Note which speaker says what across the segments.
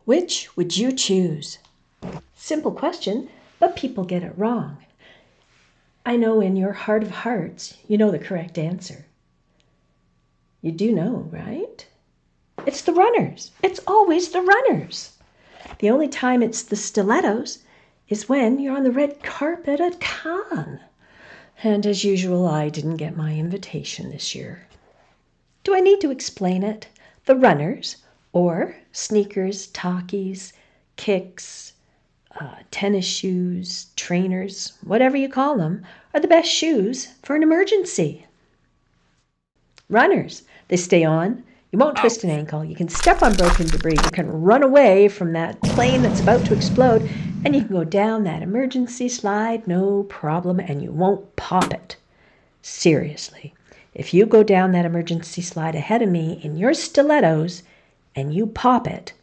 Speaker 1: Which would you choose? Simple question, but people get it wrong. I know in your heart of hearts, you know the correct answer. You do know, right? It's the runners. It's always the runners. The only time it's the stilettos is when you're on the red carpet at Cannes. And as usual, I didn't get my invitation this year. Do I need to explain it? The runners, or sneakers, talkies, kicks, tennis shoes, trainers, whatever you call them, are the best shoes for an emergency. Runners, they stay on. You won't twist an ankle. You can step on broken debris. You can run away from that plane that's about to explode, and you can go down that emergency slide, no problem, and you won't pop it. Seriously, if you go down that emergency slide ahead of me in your stilettos and you pop it,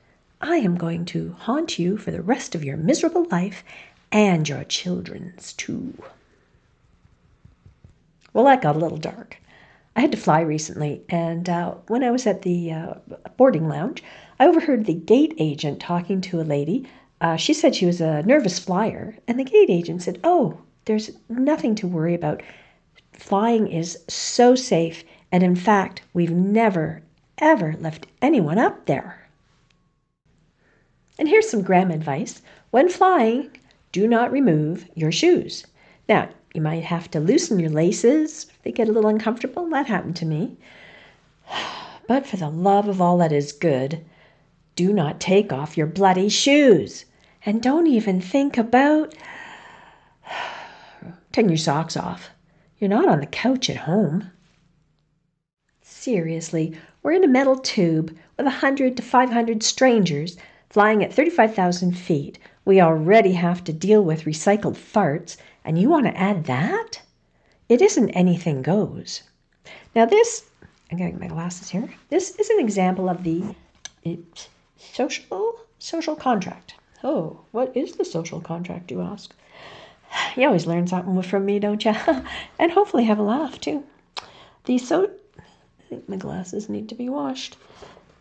Speaker 1: I am going to haunt you for the rest of your miserable life and your children's too. Well, that got a little dark. I had to fly recently, and when I was at the boarding lounge, I overheard the gate agent talking to a lady. She said she was a nervous flyer, and the gate agent said, "Oh, there's nothing to worry about. Flying is so safe, and in fact, we've never, ever left anyone up there." And here's some Gramma advice. When flying, do not remove your shoes. Now, you might have to loosen your laces if they get a little uncomfortable. That happened to me. But for the love of all that is good, do not take off your bloody shoes. And don't even think about taking your socks off. You're not on the couch at home. Seriously, we're in a metal tube with 100 to 500 strangers flying at 35,000 feet. We already have to deal with recycled farts, and you want to add that? It isn't anything goes. Now this, I'm getting my glasses here. This is an example of the social contract. Oh, what is the social contract, you ask? You always learn something from me, don't you? And hopefully have a laugh, too. I think my glasses need to be washed.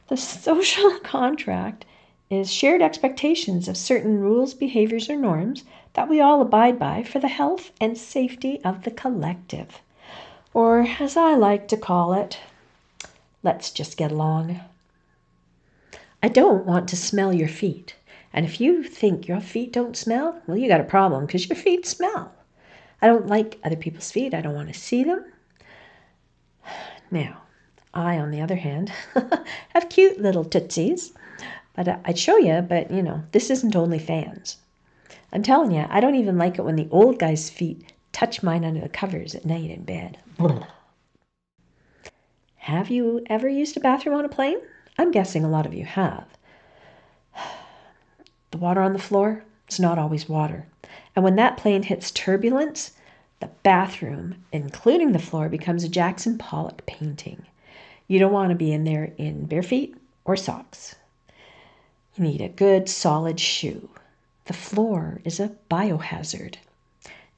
Speaker 1: The social contract is shared expectations of certain rules, behaviors, or norms that we all abide by for the health and safety of the collective. Or, as I like to call it, let's just get along. I don't want to smell your feet. And if you think your feet don't smell, well, you got a problem because your feet smell. I don't like other people's feet. I don't want to see them. Now, I, on the other hand, have cute little tootsies. But I'd show you, but, this isn't OnlyFans. I'm telling you, I don't even like it when the old guy's feet touch mine under the covers at night in bed. Have you ever used a bathroom on a plane? I'm guessing a lot of you have. The water on the floor, it's not always water. And when that plane hits turbulence, the bathroom, including the floor, becomes a Jackson Pollock painting. You don't want to be in there in bare feet or socks. You need a good, solid shoe. The floor is a biohazard.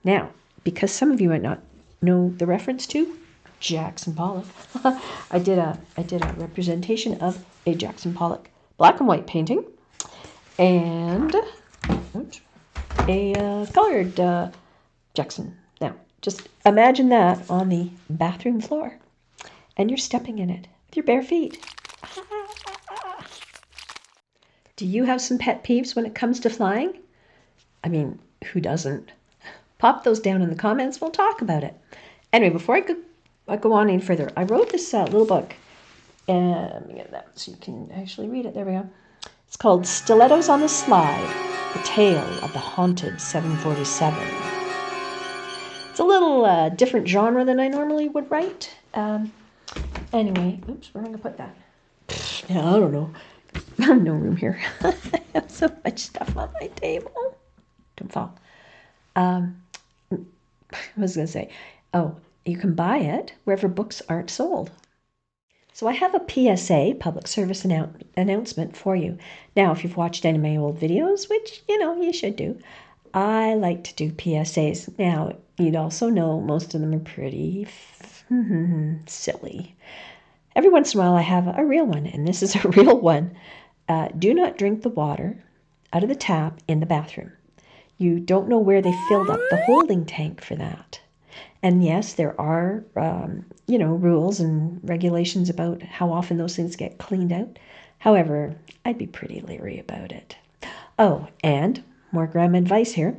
Speaker 1: Now, because some of you might not know the reference to Jackson Pollock, I did a representation of a Jackson Pollock black and white painting and a colored Jackson. Now, just imagine that on the bathroom floor, and you're stepping in it with your bare feet. Do you have some pet peeves when it comes to flying? I mean, who doesn't? Pop those down in the comments. We'll talk about it. Anyway, before I go on any further, I wrote this little book. And let me get that so you can actually read it. There we go. It's called Stilettos on the Slide, The Tale of the Haunted 747. It's a little different genre than I normally would write. Anyway, oops, where am I going to put that? Yeah, I don't know. I have no room here. I have so much stuff on my table. Don't fall. I was going to say, you can buy it wherever books aren't sold. So I have a PSA, public service announcement for you. Now, if you've watched any of my old videos, which, you should do, I like to do PSAs. Now, you'd also know most of them are pretty silly. Every once in a while I have a real one, and this is a real one. Do not drink the water out of the tap in the bathroom. You don't know where they filled up the holding tank for that. And yes, there are, rules and regulations about how often those things get cleaned out. However, I'd be pretty leery about it. Oh, and more grandma advice here.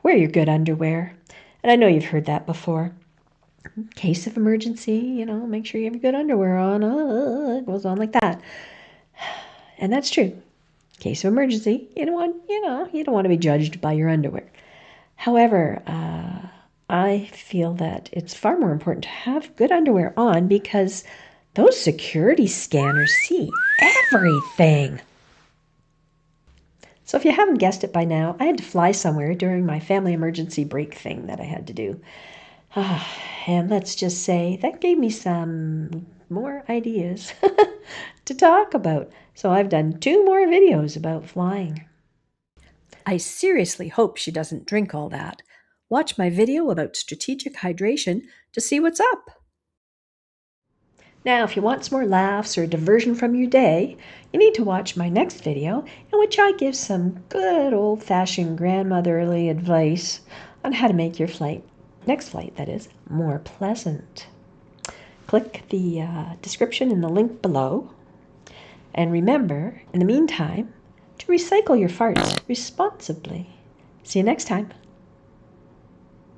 Speaker 1: Wear your good underwear. And I know you've heard that before. In case of emergency, make sure you have your good underwear on. It goes on like that. And that's true. In case of emergency, you don't want to be judged by your underwear. However, I feel that it's far more important to have good underwear on because those security scanners see everything. So if you haven't guessed it by now, I had to fly somewhere during my family emergency break thing that I had to do. And let's just say that gave me some more ideas to talk about. So I've done 2 more videos about flying. I seriously hope she doesn't drink all that. Watch my video about strategic hydration to see what's up. Now, if you want some more laughs or diversion from your day, you need to watch my next video in which I give some good old-fashioned grandmotherly advice on how to make your next flight, that is, more pleasant. Click the description in the link below. And remember, in the meantime, to recycle your farts responsibly. See you next time.